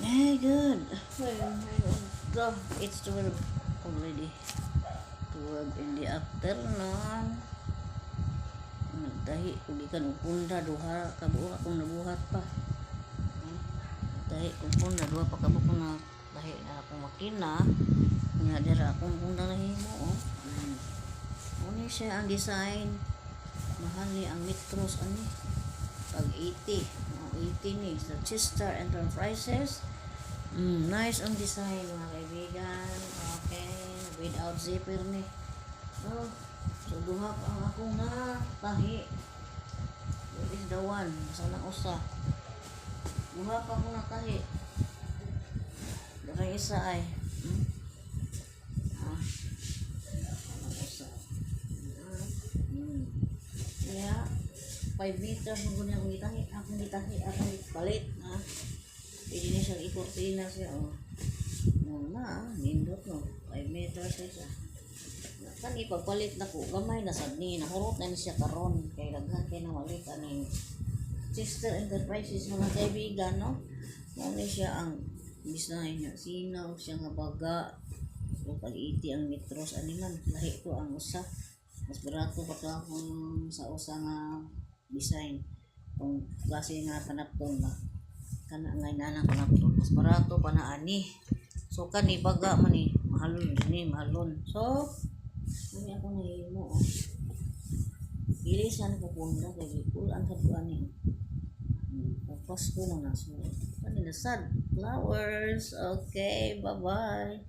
Hey, good. Go. It's 12 already. 12 in the afternoon. Nagtahi. Uli ka nung punda. Duha. Kabuha kung nabuhat pa. Nagtahi kung punda. Duha pa kabuha kung nagtahi na akong makina. Nga akong punda na himo. Ano siya ang design. Mahal ni ang metros. Ano pag 80. 80 ni sa Chester Enterprises. Nice ang design mga kaibigan. Okay, without zipper ni. So duha pa ang akong tahi. That is the one. Sa nang usa. Duha pa akong natahi. Darang isa ay. Yeah. 5 meters mo niya akong gitahi akong palit pwede niya siyang ikortina siya nindot no 5 meters siya kan ipagpalit na ko gamay na sad ni nahurot na ni siya karon kay daghan kay na malit ani Chester Enterprises mga kaibigan no ni siya ang design niya sinaw siya nga baga o pag 80 ang metros ani man lahi ko ang usa mas barato pa to akong sa usa nga design kung klase nga panapton na kana nga inanang panapton mas barato pa na ani so kani baga man ni mahalon so ani ako nahimo ilisan ko punda kay kulang sa ani tapos ko na so kani na sad flowers okay bye bye.